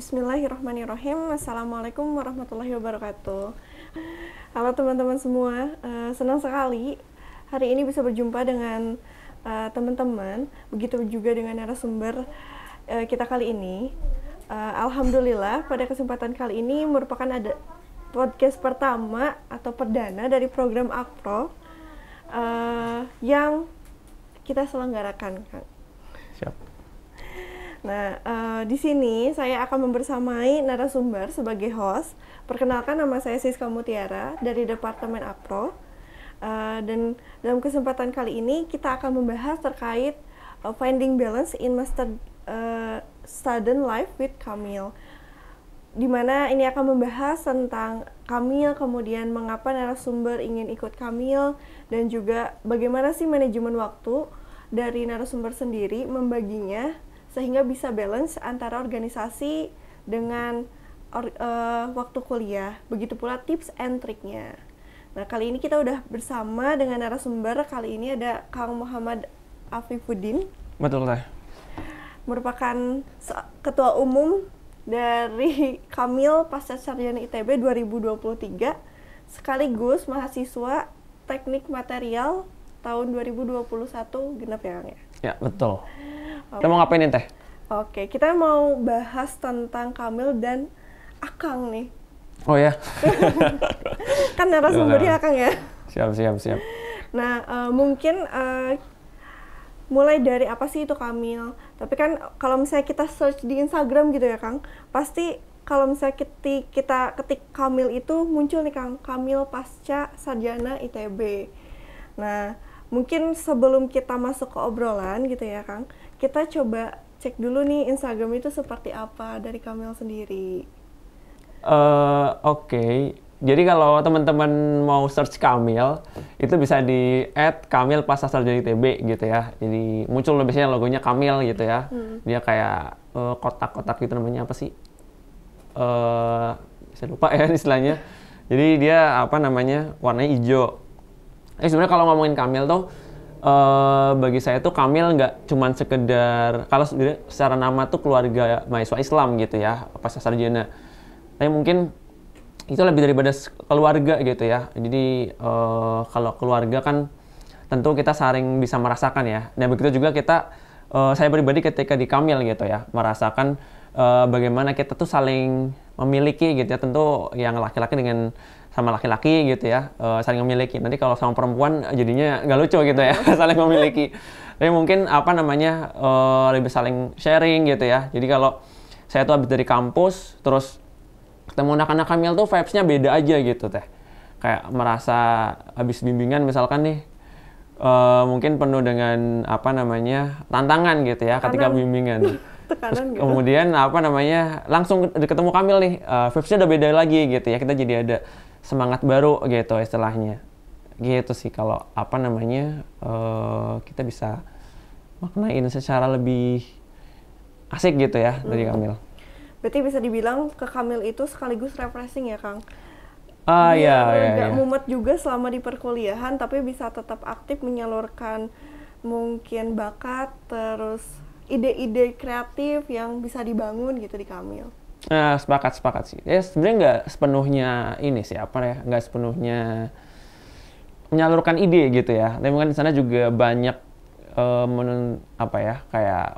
Bismillahirrahmanirrahim. Assalamualaikum warahmatullahi wabarakatuh. Halo teman-teman semua, senang sekali hari ini bisa berjumpa dengan teman-teman, begitu juga dengan narasumber kita kali ini. Alhamdulillah pada kesempatan kali ini merupakan ada podcast pertama atau perdana dari program Akpro yang kita selenggarakan, Kang. Siap. Nah, di sini saya akan membersamai narasumber sebagai host. Perkenalkan, nama saya Siska Mutiara dari Departemen Akpro. Dan dalam kesempatan kali ini kita akan membahas terkait finding balance in master student life with Kamil. Di mana ini akan membahas tentang Kamil, kemudian mengapa narasumber ingin ikut Kamil, dan juga bagaimana sih manajemen waktu dari narasumber sendiri membaginya sehingga bisa balance antara organisasi dengan waktu kuliah. Begitu pula tips and triknya. Nah, kali ini kita udah bersama dengan narasumber. Kali ini ada Kang Muhammad Afifuddin. Betul, Teh. Merupakan Ketua Umum dari Kamil Pasca Sarjana ITB 2023, sekaligus mahasiswa Teknik Material tahun 2021 genap ya, Kang ya? Ya, betul. Kita mau ngapain nih, Teh? Oke, kita mau bahas tentang Kamil dan Akang nih. Oh ya? Kan narasumbernya Akang ya? Siap. Nah, mungkin mulai dari apa sih itu Kamil? Tapi kan kalau misalnya kita search di Instagram gitu ya, Kang, pasti kalau misalnya kita ketik Kamil itu muncul nih, Kang, Kamil Pasca Sarjana ITB. Nah, mungkin sebelum kita masuk ke obrolan gitu ya, Kang, kita coba cek dulu nih Instagram itu seperti apa dari Kamil sendiri. Oke. Jadi kalau teman-teman mau search Kamil, itu bisa di @Kamil Pasca Sarjana ITB gitu ya. Jadi muncul biasanya logonya Kamil gitu ya. Dia kayak kotak-kotak gitu, namanya apa sih? Saya lupa ya istilahnya. Jadi dia warnanya hijau. Sebenarnya kalau ngomongin Kamil tuh, bagi saya tuh Kamil nggak cuman sekedar, kalau secara nama tuh keluarga mahasiswa Islam gitu ya, pasca sarjana. Tapi mungkin itu lebih daripada keluarga gitu ya. Jadi kalau keluarga kan tentu kita saling bisa merasakan ya. Nah begitu juga saya pribadi ketika di Kamil gitu ya, merasakan bagaimana kita tuh saling memiliki gitu ya. Tentu yang laki-laki sama laki-laki gitu ya, saling memiliki. Nanti kalau sama perempuan jadinya nggak lucu gitu ya, saling memiliki. Tapi mungkin lebih saling sharing gitu ya. Jadi kalau saya tuh habis dari kampus, terus ketemu anak-anak Kamil tuh vibes-nya beda aja gitu Teh. Kayak merasa habis bimbingan misalkan nih, mungkin penuh dengan tantangan gitu ya ketika bimbingan. Terus gitu. Kemudian langsung ketemu Kamil nih, vibes-nya udah beda lagi gitu ya. Kita jadi ada semangat baru gitu istilahnya. Gitu sih kalau kita bisa maknain secara lebih asik gitu ya dari Kamil. Berarti bisa dibilang ke Kamil itu sekaligus refreshing ya, Kang? Iya. Gak mumet juga selama di perkuliahan, tapi bisa tetap aktif menyalurkan mungkin bakat, terus ide-ide kreatif yang bisa dibangun gitu di Kamil. Sepakat sih. Ya sebenarnya nggak sepenuhnya nggak sepenuhnya menyalurkan ide gitu ya. Tapi mungkin di sana juga banyak kayak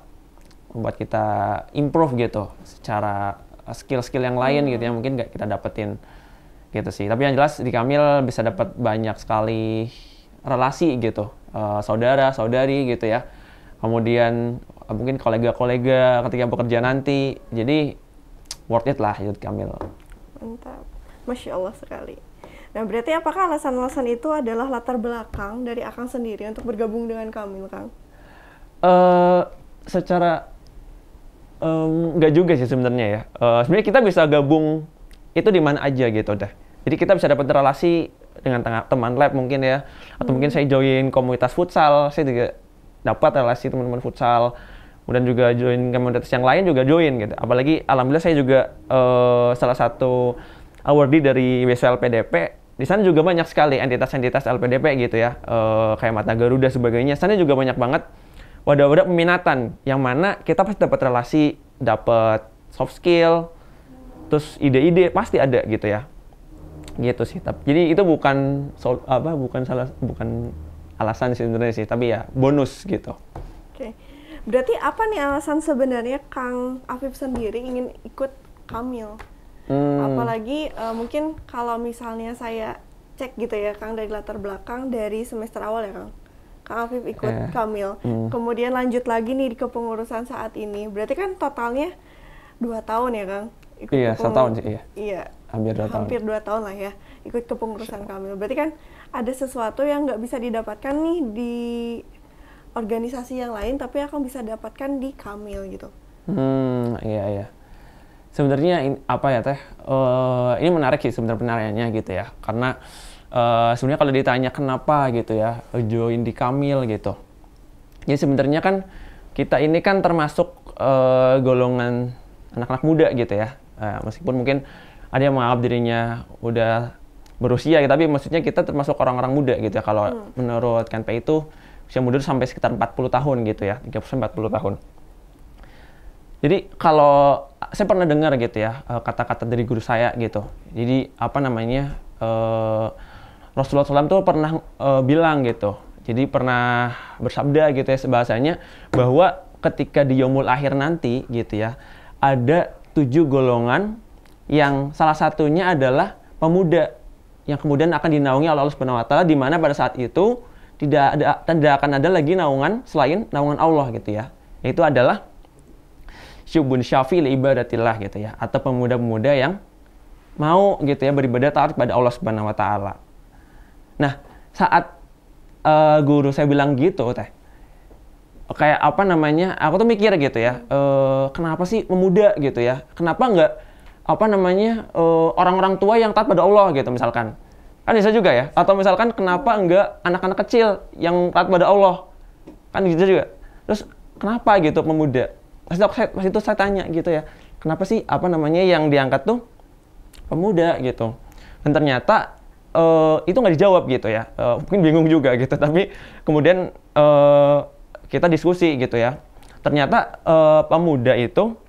membuat kita improve gitu secara skill-skill yang lain gitu ya, mungkin nggak kita dapetin gitu sih. Tapi yang jelas di Kamil bisa dapat banyak sekali relasi gitu, saudara-saudari gitu ya. Kemudian mungkin kolega-kolega ketika bekerja nanti. Jadi worth it lah ikut Kamil. Mantap, Masya Allah sekali. Nah berarti apakah alasan-alasan itu adalah latar belakang dari Akang sendiri untuk bergabung dengan Kamil, Kang? Secara nggak juga sih sebenarnya ya. Sebenarnya kita bisa gabung itu di mana aja gitu dah. Jadi kita bisa dapat relasi dengan teman lab mungkin ya, atau mungkin saya join komunitas futsal, saya juga dapat relasi teman-teman futsal. Kemudian juga join komunitas yang lain juga join gitu. Apalagi alhamdulillah saya juga salah satu awardee dari WSO LPDP. Di sana juga banyak sekali entitas-entitas LPDP gitu ya. Kayak Mata Garuda sebagainya. Sana juga banyak banget wadah-wadah peminatan yang mana kita pasti dapat relasi, dapat soft skill, terus ide-ide pasti ada gitu ya. Gitu sih. Jadi itu bukan bukan alasan sebenarnya sih, tapi ya bonus gitu. Oke. Berarti apa nih alasan sebenarnya Kang Afif sendiri ingin ikut Kamil? Apalagi mungkin kalau misalnya saya cek gitu ya Kang, dari latar belakang dari semester awal ya Kang Afif ikut Kamil, kemudian lanjut lagi nih di kepengurusan saat ini, berarti kan totalnya 2 tahun ya Kang? Iya, 1 tahun sih, iya. Iya, Hampir 2 tahun lah ya ikut kepengurusan Kamil. Berarti kan ada sesuatu yang nggak bisa didapatkan nih di organisasi yang lain, tapi akan bisa dapatkan di Kamil gitu. Iya. Sebenarnya apa ya Teh? Ini menarik sih sebenarnya penariannya gitu ya. Karena sebenarnya kalau ditanya kenapa gitu ya join di Kamil gitu. Jadi sebenarnya kan kita ini kan termasuk golongan anak-anak muda gitu ya. Meskipun mungkin ada yang menganggap dirinya udah berusia, tapi maksudnya kita termasuk orang-orang muda gitu ya. Kalau menurut KNPI itu usia muda sampai sekitar 40 tahun gitu ya, 30-40 tahun. Jadi kalau saya pernah dengar gitu ya kata-kata dari guru saya gitu. Jadi apa namanya Rasulullah SAW tuh pernah bilang gitu. Jadi pernah bersabda gitu ya bahasanya bahwa ketika di yaumul akhir nanti gitu ya ada 7 golongan yang salah satunya adalah pemuda yang kemudian akan dinaungi oleh Allah Subhanahu wa taala, di mana pada saat itu tidak akan ada lagi naungan selain naungan Allah gitu ya. Yaitu adalah syubun syafi li ibadatillah gitu ya, atau pemuda-pemuda yang mau gitu ya beribadah taat kepada Allah Subhanahu wa taala. Nah, saat guru saya bilang gitu Teh, kayak apa namanya, aku tuh mikir gitu ya, kenapa sih pemuda gitu ya, kenapa nggak apa namanya orang-orang tua yang taat pada Allah gitu misalkan, kan bisa juga ya, atau misalkan kenapa nggak anak-anak kecil yang taat pada Allah, kan gitu juga. Terus kenapa gitu pemuda? Pas itu saya tanya gitu ya, kenapa sih apa namanya yang diangkat tuh pemuda gitu, dan ternyata itu nggak dijawab gitu ya, mungkin bingung juga gitu, tapi kemudian kita diskusi gitu ya, ternyata pemuda itu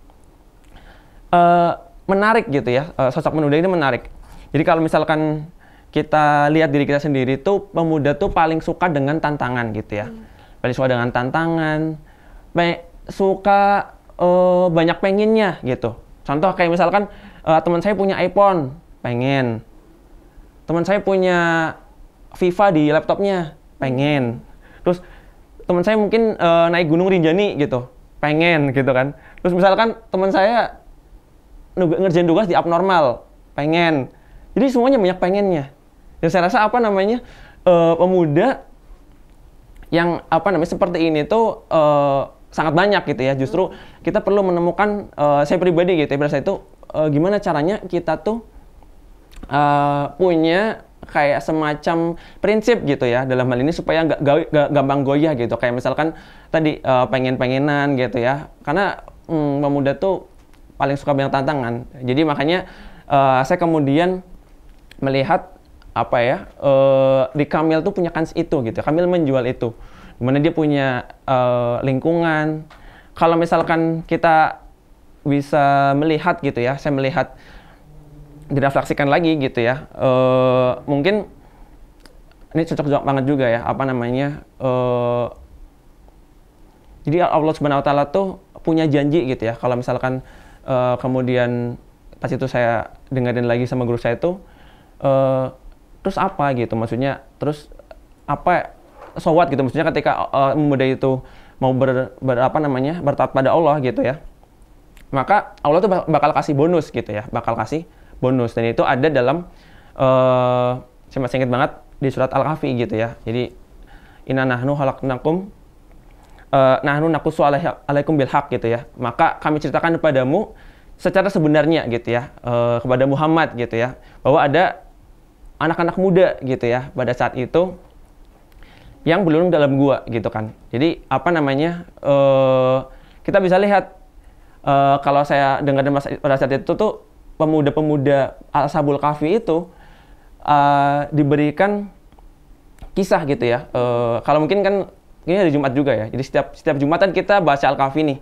menarik gitu ya, sosok pemuda ini menarik. Jadi kalau misalkan kita lihat diri kita sendiri tuh, pemuda tuh paling suka dengan tantangan gitu ya, paling suka dengan tantangan, suka banyak pengennya gitu. Contoh kayak misalkan teman saya punya iPhone, pengen. Teman saya punya FIFA di laptopnya, pengen. Terus teman saya mungkin naik Gunung Rinjani gitu, pengen gitu kan. Terus misalkan teman saya ngerjain tugas di abnormal, pengen. Jadi semuanya banyak pengennya. Dan saya rasa apa namanya pemuda yang apa namanya seperti ini tuh sangat banyak gitu ya. Justru kita perlu menemukan, saya pribadi gitu ya, berasa itu gimana caranya kita tuh punya kayak semacam prinsip gitu ya dalam hal ini supaya nggak gampang goyah gitu. Kayak misalkan tadi pengen-pengenan gitu ya. Karena pemuda tuh paling suka banyak tantangan. Jadi makanya saya kemudian melihat apa ya di Kamil tuh punya kans itu gitu. Kamil menjual itu. Dimana dia punya lingkungan. Kalau misalkan kita bisa melihat gitu ya, saya melihat direfleksikan lagi gitu ya, mungkin ini cocok banget juga ya, apa namanya, jadi Allah Subhanahu wa taala tuh punya janji gitu ya, kalau misalkan kemudian pas itu saya dengerin lagi sama guru saya itu, terus apa gitu, maksudnya terus apa, so what gitu, maksudnya ketika pemuda itu mau bertaat pada Allah gitu ya, maka Allah tuh bakal kasih bonus gitu ya, bakal kasih bonus, dan itu ada dalam saya masih ingat banget di surat Al-Kahfi gitu ya. Jadi inna nahnu khalaqnakum nahnu naqussu alaikum bil haq gitu ya. Maka kami ceritakan kepadamu secara sebenarnya gitu ya, kepada Muhammad gitu ya, bahwa ada anak-anak muda gitu ya pada saat itu yang belum dalam gua gitu kan. Jadi apa namanya, kita bisa lihat kalau saya dengar pada saat itu tuh pemuda-pemuda Ashabul Kahfi itu diberikan kisah gitu ya. Kalau mungkin kan ini hari Jumat juga ya. Jadi setiap Jumatan kita baca Al-Kahfi nih.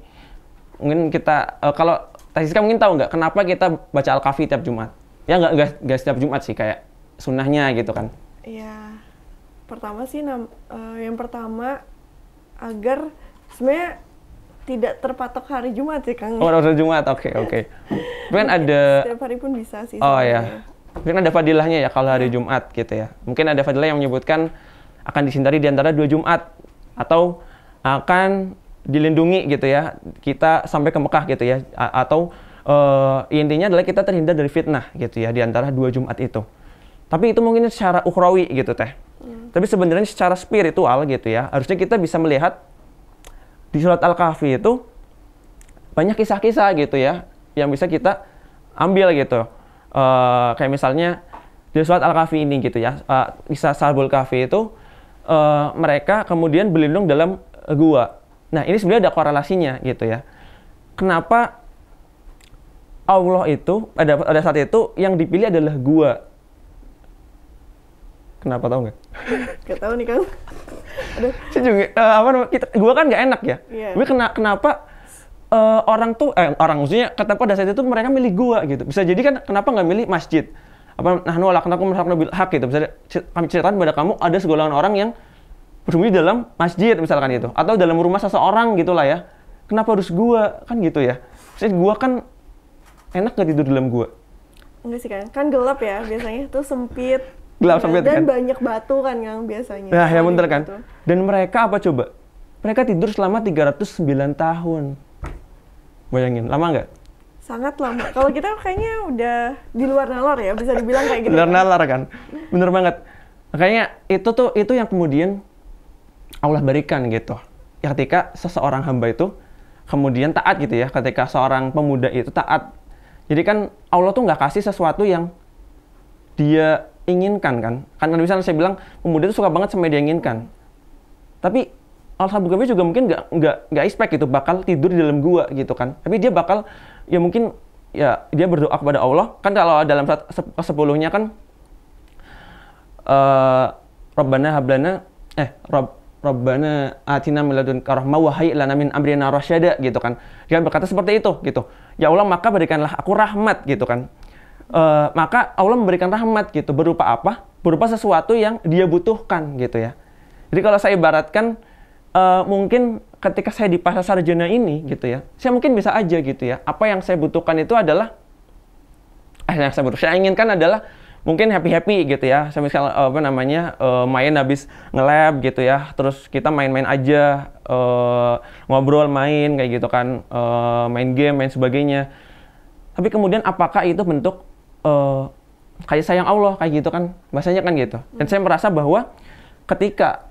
Mungkin kita kalau Siska mungkin tahu nggak kenapa kita baca Al-Kahfi tiap Jumat? Ya nggak setiap Jumat sih, kayak sunnahnya gitu kan. Iya. Pertama sih yang pertama agar sebenarnya tidak terpatok hari Jumat sih, Kang. Oh, hari Jumat. Oke. Mungkin ada setiap hari pun bisa sih. Oh ya. Mungkin ada fadilahnya ya kalau hari Jumat gitu ya. Mungkin ada fadilah yang menyebutkan akan disindari di antara 2 Jumat atau akan dilindungi gitu ya. Kita sampai ke Mekah gitu ya. Atau intinya adalah kita terhindar dari fitnah gitu ya di antara 2 Jumat itu. Tapi itu mungkin secara ukhrawi gitu teh. Tapi sebenarnya secara spiritual gitu ya, harusnya kita bisa melihat di surat Al-Kahfi itu banyak kisah-kisah gitu ya yang bisa kita ambil gitu. Kayak misalnya di surat Al-Kahfi ini gitu ya, kisah Ashabul Kahfi itu mereka kemudian berlindung dalam gua. Nah, ini sebenarnya ada korelasinya gitu ya. Kenapa Allah itu pada saat itu yang dipilih adalah gua? Kenapa, tahu nggak? Nggak tahu nih, Kang. Aduh. Saya juga gua kan nggak enak ya. Yeah. Tapi kenapa orang maksudnya kenapa pada saat itu mereka milih gua gitu? Bisa jadi kan kenapa nggak milih masjid? Nahnu khalaqnakum min bil haq gitu. Bisa kami ceritakan pada kamu ada segolongan orang yang bersembunyi dalam masjid misalkan itu, atau dalam rumah seseorang gitulah ya. Kenapa harus gua? Kan gitu ya. Maksudnya gua kan enak nggak tidur dalam gua? Enggak sih, kan gelap ya biasanya, tuh sempit. Gelap sempit dan kan? banyak batu kan yang biasanya. Nah, ya bener kan? Gitu. Dan mereka apa coba? Mereka tidur selama 309 tahun. Bayangin, lama nggak? Sangat lama. Kalau kita kayaknya udah di luar nalar ya, bisa dibilang kayak gitu. Luar nalar kan? Bener banget. Makanya itu yang kemudian Allah berikan gitu. Ya, ketika seseorang hamba itu kemudian taat gitu ya, ketika seorang pemuda itu taat. Jadi kan Allah tuh nggak kasih sesuatu yang dia inginkan kan. Kan misalnya saya bilang pemuda itu suka banget sama yang dia inginkan. Tapi Ashabul Kahfi juga mungkin nggak expect gitu bakal tidur di dalam gua gitu kan. Tapi dia bakal ya mungkin ya dia berdoa kepada Allah. Kan kalau dalam ke-10-nya kan Rabbana atina min ladunka rahmah wa hayyi lana min amrina rasyada gitu kan. Dia berkata seperti itu gitu. Ya Allah, maka berikanlah aku rahmat gitu kan. Maka Allah memberikan rahmat gitu. Berupa apa? Berupa sesuatu yang dia butuhkan gitu ya. Jadi kalau saya ibaratkan mungkin ketika saya di pasar sarjana ini gitu ya, saya mungkin bisa aja gitu ya. Apa yang saya butuhkan itu adalah saya inginkan adalah mungkin happy gitu ya. Saya misal main habis nge-lab gitu ya. Terus kita main-main aja, ngobrol, main kayak gitu kan, main game, main sebagainya. Tapi kemudian apakah itu bentuk kasih sayang Allah kayak gitu kan? Bahasanya kan gitu. Dan saya merasa bahwa ketika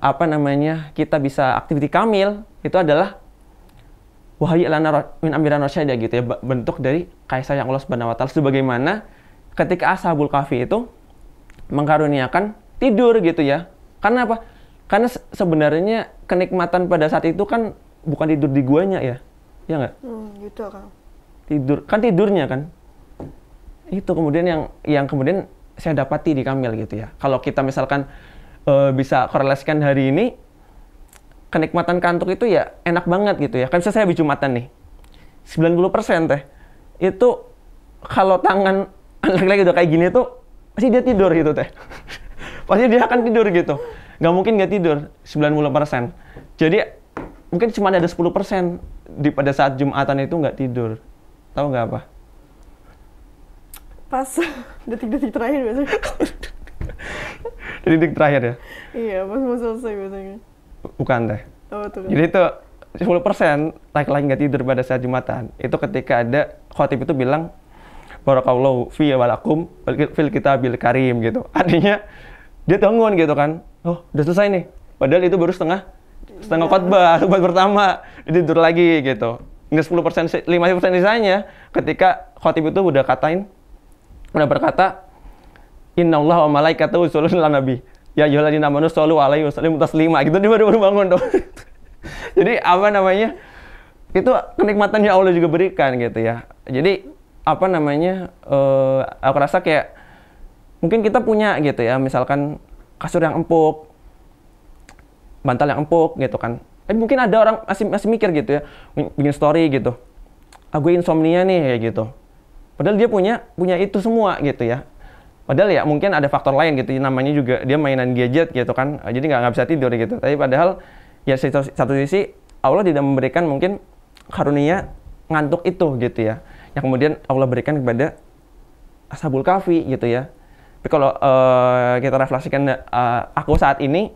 kita bisa aktiviti kamil itu adalah wahai lana min amrina rasyada gitu ya, bentuk dari kasih sayang Allah Subhanahu wa taala, sebagaimana ketika Ashabul Kahfi itu mengkaruniakan tidur gitu ya. Karena apa? Karena sebenarnya kenikmatan pada saat itu kan bukan tidur di guanya ya. Ya nggak? Gitu kan. Tidurnya kan. Itu kemudian yang kemudian saya dapati di kamil gitu ya. Kalau kita misalkan bisa korelasikan hari ini, kenikmatan kantuk itu ya enak banget gitu ya. Kan bisa saya habis Jumatan nih, 90% teh itu kalau tangan laki-laki udah kayak gini tuh pasti dia tidur gitu teh. Pasti dia akan tidur gitu, nggak mungkin nggak tidur 90%. Jadi mungkin cuma ada 10% pada saat Jumatan itu nggak tidur. Tahu nggak apa? Pas detik-detik terakhir biasanya. Detik terakhir ya? Iya, pas mau selesai biasanya. Bukan teh. Oh, tuh. Jadi itu 10% laki-laki nggak tidur pada saat Jumatan. Itu ketika ada khotib itu bilang barakallahu fi walakum fil kitabil karim gitu. Artinya dia bangun gitu kan. Oh, udah selesai nih. Padahal itu baru setengah khotbah pertama. Dia tidur lagi gitu. Nggak 10%, 50% sisanya ketika khotib itu udah berkata innallaha wa malaikatahu yusholluna 'alan nabi. Ya ayyuhalladzina amanu shollu 'alaihi wa sallimu taslima. Gitu dia baru bangun tuh. Jadi itu kenikmatan yang Allah juga berikan gitu ya. Jadi aku rasa kayak mungkin kita punya gitu ya, misalkan kasur yang empuk, bantal yang empuk gitu kan. Mungkin ada orang masih mikir gitu ya, bikin story gitu. gue insomnia nih kayak gitu. Padahal dia punya itu semua gitu ya. Padahal ya mungkin ada faktor lain gitu, namanya juga dia mainan gadget gitu kan, jadi nggak bisa tidur gitu. Tapi padahal ya satu sisi Allah tidak memberikan mungkin karunia ngantuk itu gitu ya, yang kemudian Allah berikan kepada Ashabul Kahfi gitu ya. Tapi kalau kita refleksikan aku saat ini,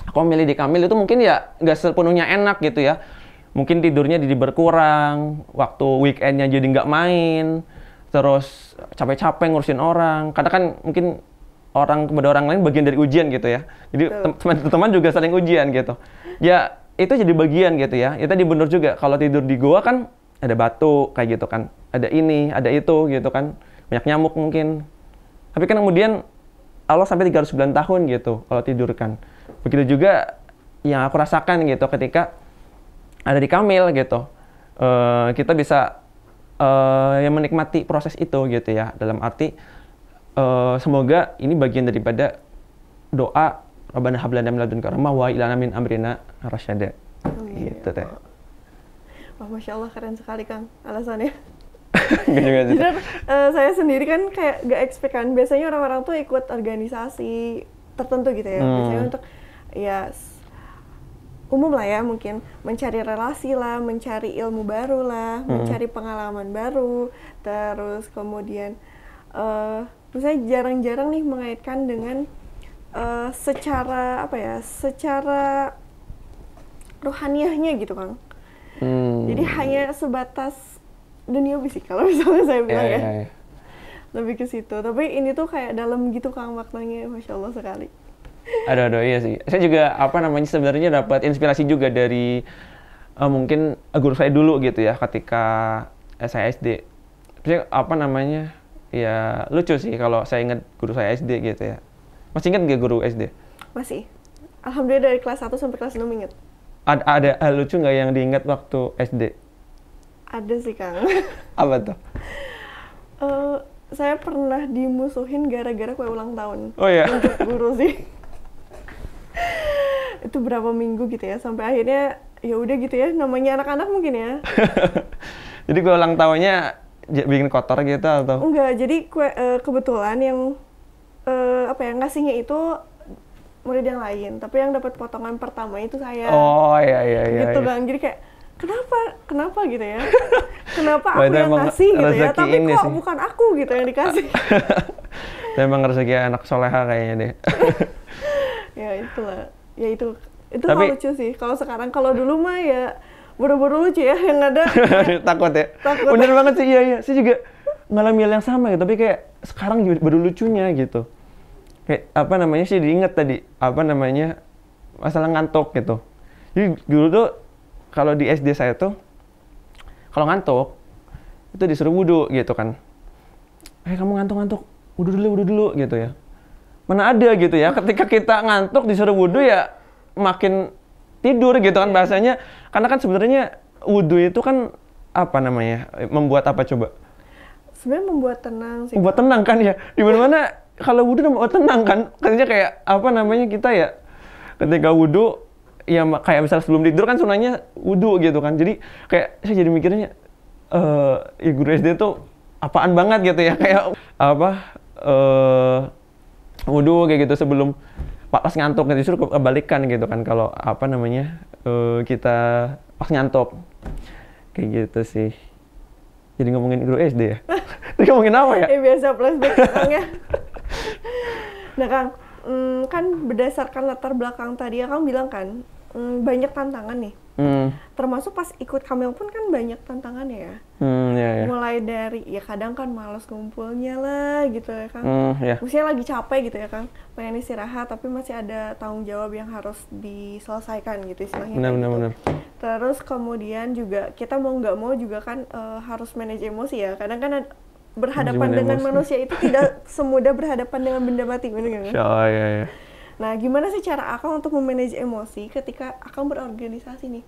aku memilih di Kamil itu mungkin ya nggak sepenuhnya enak gitu ya. Mungkin tidurnya jadi berkurang, waktu weekendnya jadi nggak main, terus capek-capek ngurusin orang. Karena kan mungkin orang kepada orang lain bagian dari ujian gitu ya. Jadi teman-teman juga saling ujian gitu. Ya itu jadi bagian gitu ya. Ya tadi bener juga, kalau tidur di goa kan ada batu kayak gitu kan. Ada ini, ada itu gitu kan. Banyak nyamuk mungkin. Tapi kan kemudian Allah sampai 309 tahun gitu kalau tidur kan. Begitu juga yang aku rasakan gitu ketika ada di Kamil gitu. Kita bisa yang menikmati proses itu gitu ya. Dalam arti semoga ini bagian daripada doa Rabbana hab lana min ladunka rahmah wa hab lana min amrina rasyada. Gitu teh. Wah, Masya Allah, keren sekali Kang alasannya. Jujur, saya sendiri kan kayak gak expect kan. Biasanya orang-orang tuh ikut organisasi tertentu gitu ya. Biasanya untuk ya umum lah ya, mungkin mencari relasi lah, mencari ilmu baru lah, mencari pengalaman baru. Terus kemudian saya jarang-jarang nih mengaitkan dengan secara apa ya, secara rohaniahnya gitu Kang. Jadi hanya sebatas duniawi sih kalau misalnya saya bilang ya. Lebih ke situ. Tapi ini tuh kayak dalam gitu Kang maknanya, Masya Allah sekali. Aduh, iya sih. Saya juga sebenarnya dapat inspirasi juga dari mungkin guru saya dulu gitu ya, ketika saya SD. Terus ya lucu sih kalau saya ingat guru saya SD gitu ya. Masih ingat nggak guru SD? Masih. Alhamdulillah dari kelas 1 sampai kelas 6 ingat. Ada lucu nggak yang diingat waktu SD? Ada sih Kang. Apa tuh? Saya pernah dimusuhin gara-gara kue ulang tahun. Oh iya? Untuk guru sih. Itu berapa minggu gitu ya, sampai akhirnya ya udah gitu ya, namanya anak-anak mungkin ya. Jadi kue ulang tahunnya bikin kotor gitu atau? Enggak, jadi kebetulan yang ngasihnya itu murid yang lain, tapi yang dapat potongan pertama itu saya. Oh iya. Gitu Bang, jadi kayak kenapa gitu ya? Kenapa aku yang ngasih gitu ya, tapi kok sih bukan aku gitu yang dikasih. Memang rezeki anak soleha kayaknya deh. Ya itulah, ya itu tapi lucu sih. Kalau sekarang, kalau dulu mah ya bodoh-bodoh lucu ya yang ada. Takut ya? Takut. Bener banget sih, iya. Saya juga ngalamin hal yang sama gitu, tapi kayak sekarang baru lucunya gitu. Kayak sih diingat tadi, masalah ngantuk gitu. Jadi dulu tuh kalau di SD saya tuh, kalau ngantuk itu disuruh wudhu gitu kan. Kamu ngantuk, wudhu dulu gitu ya. Mana ada gitu ya, ketika kita ngantuk disuruh wudhu ya makin tidur gitu kan bahasanya. Karena kan sebenarnya wudhu itu kan membuat apa coba? Sebenarnya membuat tenang sih. Membuat tenang kan ya. Di mana-mana kalau wudhu membuat tenang kan. Katanya kayak kita ya ketika wudhu ya kayak misalnya sebelum tidur kan sunahnya wudhu gitu kan. Jadi kayak saya jadi mikirnya ya guru SD tuh apaan banget gitu ya, kayak wudhu kayak gitu sebelum pas ngantuk, disuruh kebalikan gitu kan kalau kita pas ngantuk kayak gitu sih. Jadi ngomongin guru SD ya. Tadi ngomongin apa ya? Biasa flashback Kang ya. Nah Kang, kan berdasarkan latar belakang tadi ya Kang bilang kan banyak tantangan nih. Termasuk pas ikut Kamil pun kan banyak tantangannya ya. Iya. Mulai dari ya kadang kan malas ngumpulnya lah gitu ya Kang. Iya. Maksudnya lagi capek gitu ya Kang, pengen istirahat tapi masih ada tanggung jawab yang harus diselesaikan gitu istilahnya. Benar. Terus kemudian juga kita mau nggak mau juga kan harus manage emosi ya. Kadang kan berhadapan dengan manusia itu tidak semudah berhadapan dengan benda mati, benar nggak? Iya. Nah, gimana sih cara Akang untuk memanage emosi ketika Akang berorganisasi nih?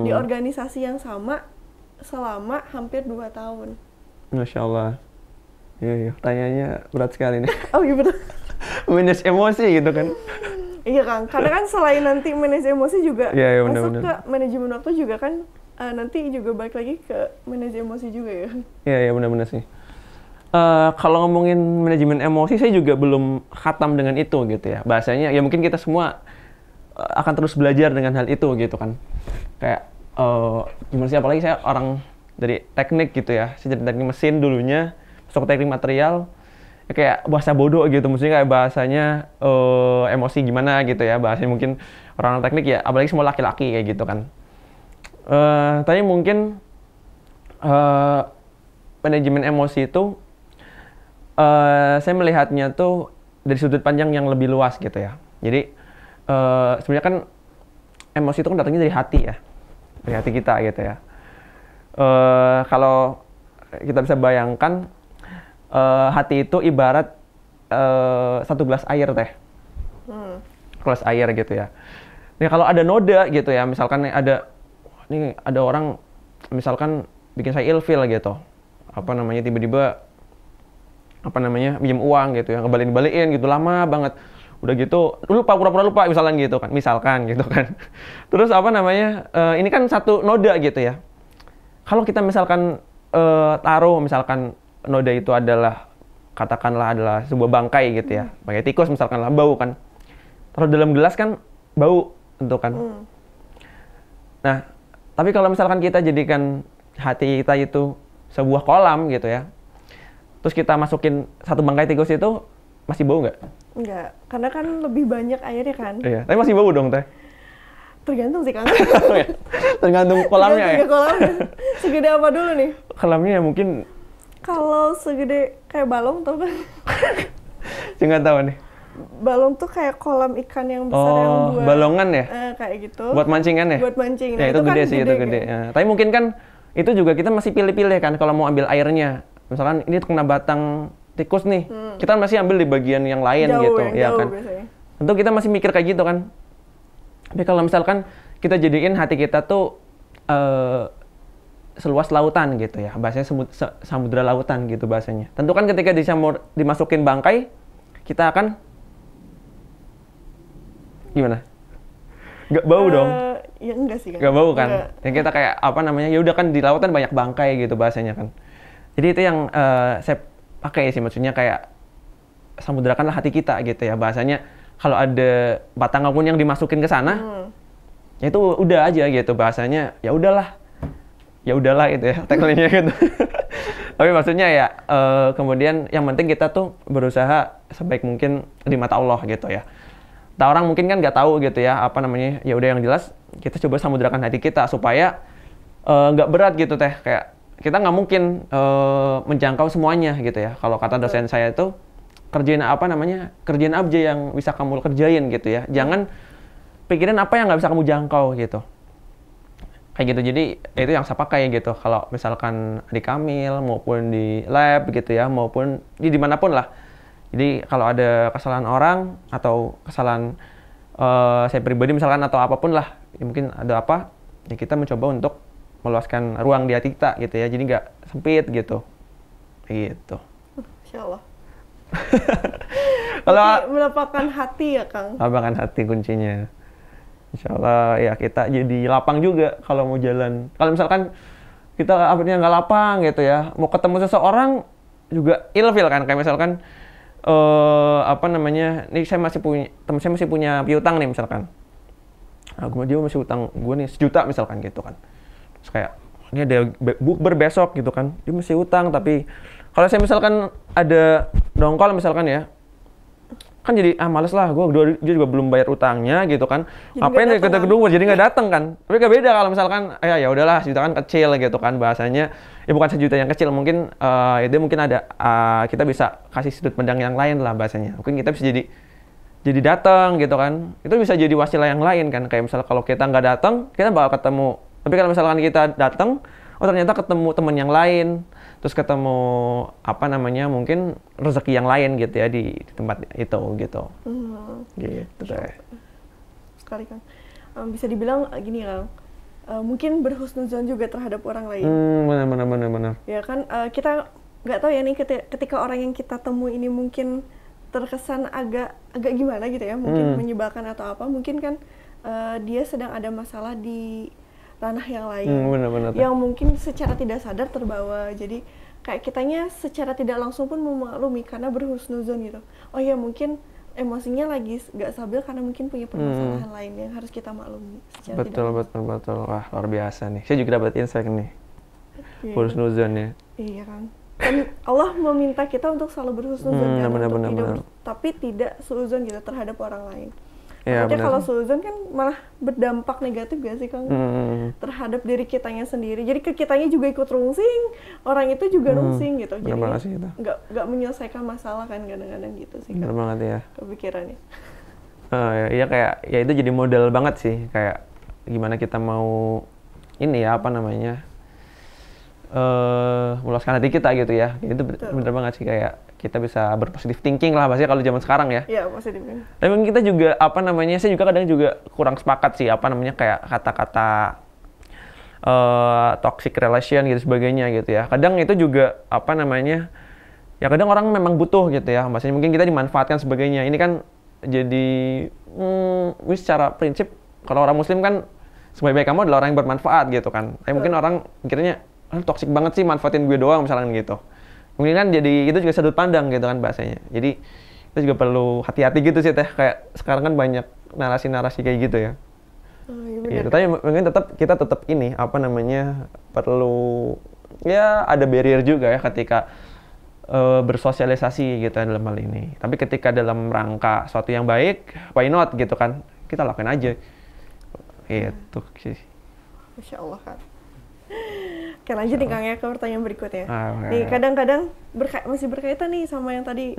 Di organisasi yang sama selama hampir 2 tahun. Masya Allah. Iya, tanyanya berat sekali nih. Oh iya betul. Manage emosi gitu kan. Iya Kang, karena kan selain nanti manage emosi juga bener, masuk ke manajemen waktu juga kan nanti juga balik lagi ke manage emosi juga ya. Iya benar-benar sih. Kalau ngomongin manajemen emosi, saya juga belum khatam dengan itu gitu ya. Bahasanya ya mungkin kita semua akan terus belajar dengan hal itu gitu kan. Kayak gimana sih, apalagi saya orang dari teknik gitu ya. Saya jadi teknik mesin dulunya, masuk ke teknik material. Ya kayak bahasa bodoh gitu, maksudnya kayak bahasanya emosi gimana gitu ya. Bahasanya mungkin orang teknik ya, apalagi semua laki-laki kayak gitu kan. Tapi mungkin manajemen emosi itu saya melihatnya tuh dari sudut pandang yang lebih luas gitu ya. Jadi sebenarnya kan emosi itu kan datangnya dari hati ya, dari hati kita gitu ya. Kalau kita bisa bayangkan hati itu ibarat satu gelas air teh, gelas air gitu ya. Nah kalau ada noda gitu ya, misalkan ada orang misalkan bikin saya ilfil gitu, tiba-tiba pinjam uang gitu ya, ngebalikin gitu lama banget, udah gitu pura-pura lupa misalkan gitu kan. Terus ini kan satu noda gitu ya. Kalau kita misalkan taruh misalkan noda itu katakanlah adalah sebuah bangkai gitu ya, bangkai tikus misalkan lah, bau kan, taruh dalam gelas kan bau tentu kan. Nah tapi kalau misalkan kita jadikan hati kita itu sebuah kolam gitu ya, terus kita masukin satu bangkai tikus itu, masih bau nggak? Enggak, karena kan lebih banyak airnya kan. Iya, tapi masih bau dong teh. Tergantung sih Kang. Tergantung kolamnya ya. Kolamnya. Segede apa dulu nih? Kolamnya ya mungkin. Kalau segede kayak balong tau kan? Saya nggak tahu nih. Balong tuh kayak kolam ikan yang besar yang buat balongan ya? Kayak gitu. Buat mancingan ya? Buat mancing. Ya itu gede sih, itu gede. Ya. Tapi mungkin kan itu juga kita masih pilih-pilih kan kalau mau ambil airnya. Misalkan ini kena batang tikus nih, kita masih ambil di bagian yang lain gitu, ya kan? Biasanya. Tentu kita masih mikir kayak gitu kan. Tapi kalau misalkan kita jadiin hati kita tuh seluas lautan gitu ya, bahasanya samudra lautan gitu bahasanya. Tentu kan ketika dimasukin bangkai, kita akan gimana? Nggak bau dong? Ya enggak sih kan. Nggak bau kan? Yang kita kayak ya udah kan di lautan banyak bangkai gitu bahasanya kan. Jadi itu yang saya pakai sih, maksudnya kayak samudrakanlah hati kita gitu ya. Bahasanya kalau ada batang apapun yang dimasukin ke sana, ya itu udah aja gitu bahasanya. Ya udahlah gitu ya tagline-nya gitu. Tapi maksudnya ya kemudian yang penting kita tuh berusaha sebaik mungkin di mata Allah gitu ya. Orang mungkin kan nggak tahu gitu ya ya udah yang jelas kita coba samudrakan hati kita supaya nggak berat gitu teh, kayak kita nggak mungkin menjangkau semuanya gitu ya. Kalau kata dosen saya itu kerjain aja yang bisa kamu kerjain gitu ya, jangan pikirin apa yang nggak bisa kamu jangkau gitu, kayak gitu. Jadi itu yang saya pakai gitu kalau misalkan di Kamil maupun di lab gitu ya, maupun di dimanapun lah. Jadi kalau ada kesalahan orang atau kesalahan saya pribadi misalkan atau apapun lah, ya mungkin ada apa, ya kita mencoba untuk meluaskan ruang di hati kita gitu ya, jadi nggak sempit gitu. Gitu. Insya Allah. Kalau melapangkan hati ya Kang. Melapangkan hati kuncinya. Insya Allah ya kita jadi lapang juga kalau mau jalan. Kalau misalkan kita nggak lapang gitu ya, mau ketemu seseorang juga ilfil kan, kayak misalkan nih teman saya masih punya piutang nih misalkan. Dia masih utang gue nih 1 juta misalkan gitu kan. Terus kayak ini ada bukber besok gitu kan, dia masih utang. Tapi kalau saya misalkan ada dongkol misalkan ya, kan jadi males lah, dia juga belum bayar utangnya gitu kan, ngapain kita kedua jadi nggak datang kan. Tapi gak beda kalau misalkan ya udahlah 1 juta kan kecil gitu kan bahasanya, ya bukan 1 juta yang kecil, mungkin itu mungkin ada kita bisa kasih sudut pandang yang lain lah bahasanya, mungkin kita bisa jadi datang gitu kan. Itu bisa jadi wasilah yang lain kan, kayak misalnya kalau kita nggak datang kita bakal ketemu, tapi kalau misalkan kita datang ternyata ketemu teman yang lain, terus ketemu mungkin rezeki yang lain gitu ya di tempat itu gitu. Gitu deh. Sekali Kang. Bisa dibilang gini Kang, mungkin berhusnuzon juga terhadap orang lain. Benar. Ya kan kita nggak tahu ya nih ketika orang yang kita temui ini mungkin terkesan agak gimana gitu ya, mungkin menyebalkan atau apa, mungkin kan dia sedang ada masalah di ranah yang lain, benar-benar. yang mungkin secara tidak sadar terbawa. Jadi kayak kitanya secara tidak langsung pun memaklumi karena berhusnuzon gitu. Oh ya mungkin emosinya lagi nggak stabil karena mungkin punya permasalahan lain yang harus kita maklumi. Betul. Wah, luar biasa nih. Saya juga dapat insight nih. Husnuzon ya. Iya kan. Kan Allah meminta kita untuk selalu berhusnuzon kan, untuk tapi tidak suuzon gitu terhadap orang lain. Maksudnya kalau suuzon kan malah berdampak negatif gak sih Kang? Terhadap diri kitanya sendiri. Jadi ke kitanya juga ikut rungsing, orang itu juga rungsing gitu. Jadi nggak menyelesaikan masalah kan kadang-kadang gitu sih. Benar banget ya. Kepikirannya. Iya kayak ya itu jadi modal banget sih, kayak gimana kita mau ini ya apa namanya meluaskan hati kita gitu ya. Itu bener banget sih, kayak kita bisa berpositif thinking lah bahasanya kalau zaman sekarang ya. Iya, positif. Tapi kita juga apa namanya, saya juga kadang juga kurang sepakat sih apa namanya kayak kata-kata toxic relation gitu sebagainya gitu ya. Kadang itu juga apa namanya ya kadang orang memang butuh gitu ya. Maksudnya mungkin kita dimanfaatkan sebagainya. Ini kan jadi secara prinsip kalau orang muslim kan sebaik-baik kamu adalah orang yang bermanfaat gitu kan. Tapi mungkin orang mikirnya toksik banget sih manfaatin gue doang misalkan gitu. Mungkin kan jadi itu juga sudut pandang gitu kan bahasanya. Jadi kita juga perlu hati-hati gitu sih teh. Kayak sekarang kan banyak narasi-narasi kayak gitu ya. Gitu. Tapi mungkin kita tetap ini apa namanya perlu ya ada barrier juga ya ketika bersosialisasi gitu dalam hal ini. Tapi ketika dalam rangka suatu yang baik, why not gitu kan? Kita lakuin aja. Itu sih. Masya Allah kan. Oke lanjut nih Kang ya ke pertanyaan berikutnya. Nih kadang-kadang masih berkaitan nih sama yang tadi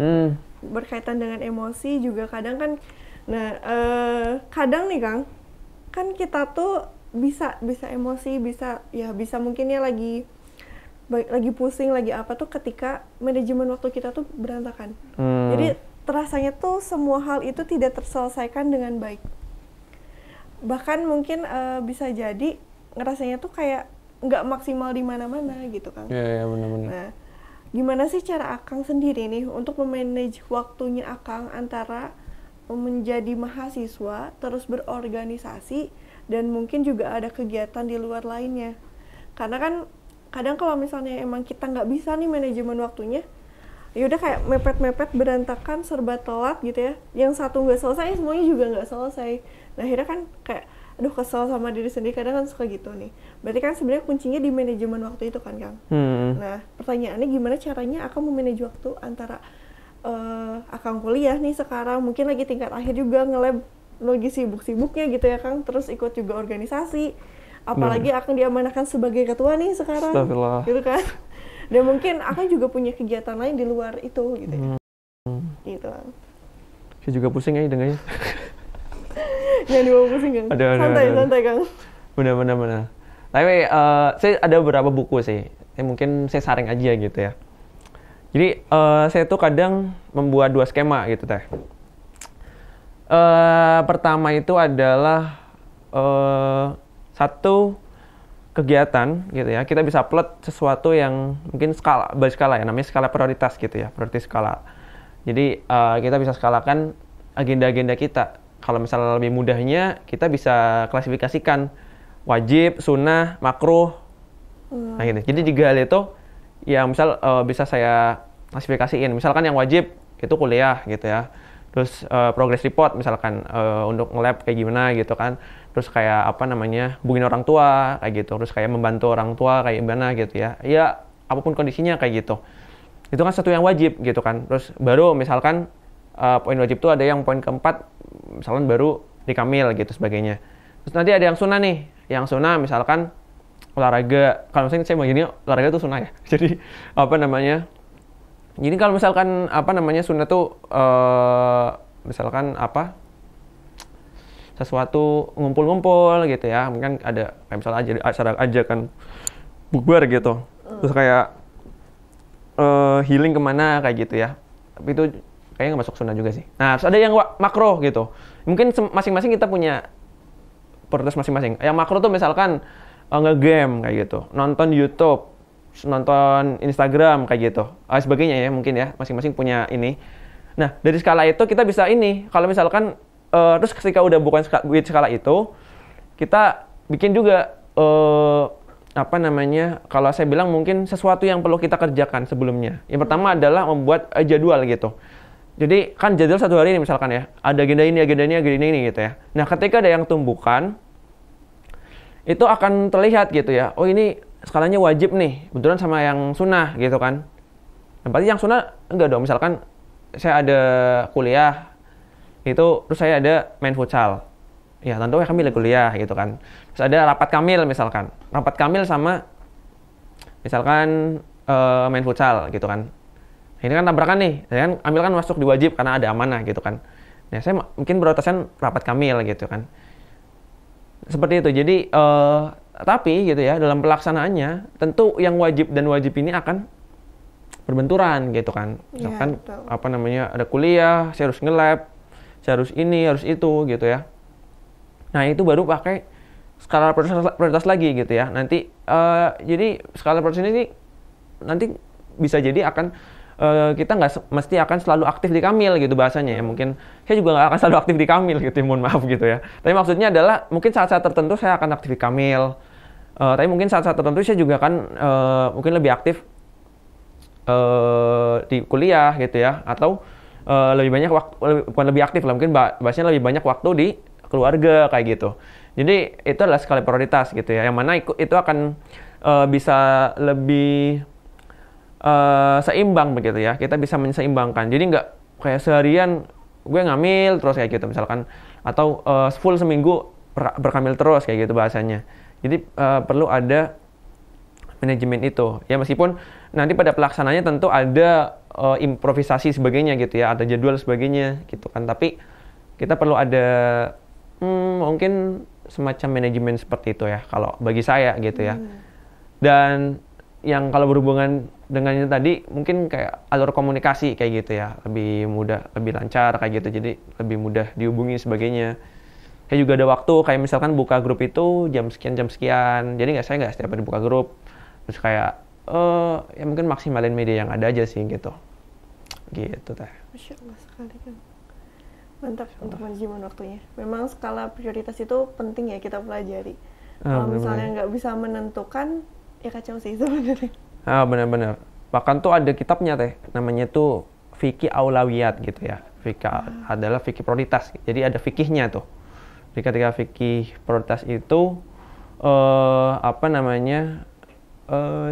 berkaitan dengan emosi juga kadang kan. Nah kadang nih Kang, kan kita tuh bisa emosi, bisa mungkinnya lagi pusing lagi apa tuh ketika manajemen waktu kita tuh berantakan. Jadi terasanya tuh semua hal itu tidak terselesaikan dengan baik. Bahkan mungkin bisa jadi ngerasanya tuh kayak nggak maksimal di mana-mana gitu Kang. Iya benar-benar. Nah, gimana sih cara Akang sendiri nih untuk memanage waktunya Akang antara menjadi mahasiswa, terus berorganisasi, dan mungkin juga ada kegiatan di luar lainnya. Karena kan kadang kalau misalnya emang kita nggak bisa nih manajemen waktunya, yaudah kayak mepet-mepet berantakan, serba telat gitu ya. Yang satu nggak selesai, semuanya juga nggak selesai. Nah akhirnya kan kayak aduh kesel sama diri sendiri, kadang kan suka gitu nih. Berarti kan sebenarnya kuncinya di manajemen waktu itu kan Kang. Nah pertanyaannya gimana caranya Akang memanage waktu antara Akang kuliah nih sekarang, mungkin lagi tingkat akhir juga nge-lab, lagi sibuk-sibuknya gitu ya Kang, terus ikut juga organisasi, apalagi Akang diamanahkan sebagai ketua nih sekarang, gitu kan. Dan mungkin Akang juga punya kegiatan lain di luar itu gitu ya. Gitu Kang. Saya juga pusing ya dengannya. Yang dibawa pusing Kang. Santai Kang. Benar. Tapi saya ada beberapa buku sih. Mungkin saya saring aja gitu ya. Jadi saya tuh kadang membuat 2 skema gitu teh. Pertama itu adalah satu kegiatan gitu ya. Kita bisa plot sesuatu yang mungkin berskala ya, namanya skala prioritas gitu ya, prioritas skala. Jadi kita bisa skalakan agenda-agenda kita. Kalau misalnya lebih mudahnya, kita bisa klasifikasikan wajib, sunnah, makruh. Nah gitu. Jadi 3 hal itu yang misal bisa saya klasifikasiin. Misalkan yang wajib itu kuliah gitu ya. Terus progress report misalkan untuk nge-lab kayak gimana gitu kan. Terus kayak apa namanya, hubungin orang tua kayak gitu. Terus kayak membantu orang tua kayak gimana gitu ya. Ya apapun kondisinya kayak gitu. Itu kan satu yang wajib gitu kan. Terus baru misalkan poin wajib tuh ada yang poin keempat misalkan baru dikamil gitu sebagainya. Terus nanti ada yang sunnah nih. Yang sunnah misalkan olahraga. Kalau misalnya saya bagiannya olahraga tuh sunnah ya. Jadi apa namanya? Jadi kalau misalkan apa namanya sunnah tuh misalkan apa? Sesuatu ngumpul-ngumpul gitu ya. Mungkin ada kayak misalnya acara ajakan bukber gitu. Terus kayak healing kemana kayak gitu ya. Tapi itu kayaknya nggak masuk sunnah juga sih. Nah, terus ada yang makro gitu. Mungkin masing-masing kita punya prioritas masing-masing. Yang makro tuh misalkan nge-game kayak gitu, nonton YouTube, nonton Instagram kayak gitu, sebagainya ya mungkin ya. Masing-masing punya ini. Nah, dari skala itu kita bisa ini. Kalau misalkan terus ketika udah bukan skala itu, kita bikin juga apa namanya, kalau saya bilang mungkin sesuatu yang perlu kita kerjakan sebelumnya. Yang pertama adalah membuat jadwal gitu. Jadi kan jadwal satu hari ini misalkan ya, ada agenda ini gitu ya. Nah ketika ada yang tumbukan, itu akan terlihat gitu ya. Oh ini skalanya wajib nih, benturan sama yang sunnah gitu kan. Nah, berarti yang sunnah enggak dong. Misalkan saya ada kuliah, itu terus saya ada main futsal. Ya tentu kami milih kuliah gitu kan. Terus ada rapat kamil misalkan. Rapat kamil sama misalkan main futsal gitu kan. Nah, ini kan tabrakan nih. Saya kan ambil kan masuk di wajib karena ada amanah gitu kan. Nah saya mungkin prioritaskan rapat kamil gitu kan. Seperti itu. Jadi tapi gitu ya dalam pelaksanaannya tentu yang wajib dan wajib ini akan berbenturan gitu kan. Misalkan apa namanya ada kuliah, saya harus nge-lab, saya harus ini, harus itu gitu ya. Nah itu baru pakai skala prioritas lagi gitu ya. Nanti jadi skala prioritas ini nanti bisa jadi akan kita nggak mesti akan selalu aktif di kamil gitu bahasanya ya. Mungkin saya juga nggak akan selalu aktif di kamil gitu, mohon maaf gitu ya. Tapi maksudnya adalah mungkin saat-saat tertentu saya akan aktif di kamil. Tapi mungkin saat-saat tertentu saya juga akan mungkin lebih aktif di kuliah gitu ya. Atau lebih banyak waktu, bukan lebih aktif lah, mungkin bahasanya lebih banyak waktu di keluarga kayak gitu. Jadi itu adalah skala prioritas gitu ya. Yang mana itu akan bisa lebih seimbang begitu ya. Kita bisa menseimbangkan. Jadi nggak kayak seharian gue ngamil terus kayak gitu misalkan, atau full seminggu berkamil terus kayak gitu bahasanya. Jadi perlu ada manajemen itu. Ya meskipun nanti pada pelaksananya tentu ada improvisasi sebagainya gitu ya, ada jadwal sebagainya gitu kan. Tapi kita perlu ada mungkin semacam manajemen seperti itu ya kalau bagi saya gitu ya. Dan yang kalau berhubungan dengan itu tadi mungkin kayak alur komunikasi kayak gitu ya, lebih mudah, lebih lancar kayak gitu, jadi lebih mudah dihubungi sebagainya. Saya juga ada waktu kayak misalkan buka grup itu jam sekian, jadi saya nggak setiap hari buka grup. Terus kayak ya mungkin maksimalin media yang ada aja sih gitu teh. Masya Allah sekali kan. Mantap untuk manajemen waktunya. Memang skala prioritas itu penting ya kita pelajari. Kalau misalnya nggak bisa menentukan, ya kacau sih sebenarnya. Benar-benar. Bahkan tuh ada kitabnya teh, namanya tuh fikih aulawiyat gitu ya. Fikih adalah fikih prioritas. Jadi ada fikihnya tuh. Jadi ketika fikih prioritas itu apa namanya?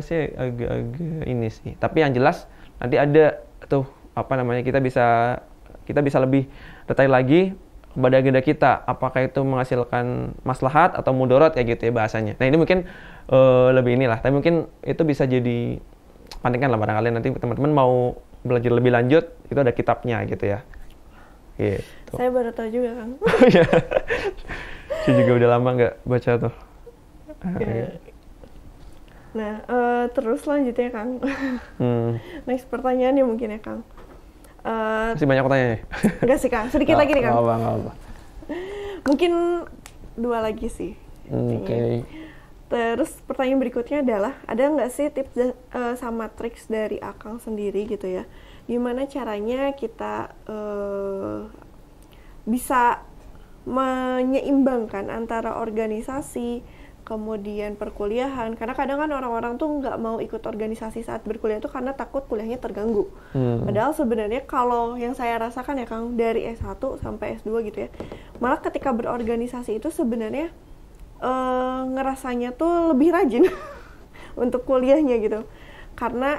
Saya agak-agak ini sih. Tapi yang jelas nanti ada tuh apa namanya, kita bisa lebih detail lagi pada agenda kita, apakah itu menghasilkan maslahat atau mudarat kayak gitu ya bahasanya. Nah ini mungkin lebih inilah, tapi mungkin itu bisa jadi pantingan lah barangkali nanti teman-teman mau belajar lebih lanjut, itu ada kitabnya gitu ya. Gitu. Saya baru tahu juga Kang. Saya juga udah lama nggak baca tuh. Nah terus selanjutnya Kang. Next pertanyaannya mungkin ya Kang. Masih banyak pertanyaan. Enggak sih Kang, sedikit lagi nih Kang. Nggak apa. Mungkin 2 lagi sih. Oke. Terus pertanyaan berikutnya adalah, ada nggak sih tips sama triks dari Akang sendiri gitu ya, gimana caranya kita bisa menyeimbangkan antara organisasi kemudian perkuliahan, karena kadang kan orang-orang tuh nggak mau ikut organisasi saat berkuliah tuh karena takut kuliahnya terganggu. Padahal sebenarnya kalau yang saya rasakan ya Kang, dari S1 sampai S2 gitu ya, malah ketika berorganisasi itu sebenarnya ngerasanya tuh lebih rajin untuk kuliahnya gitu, karena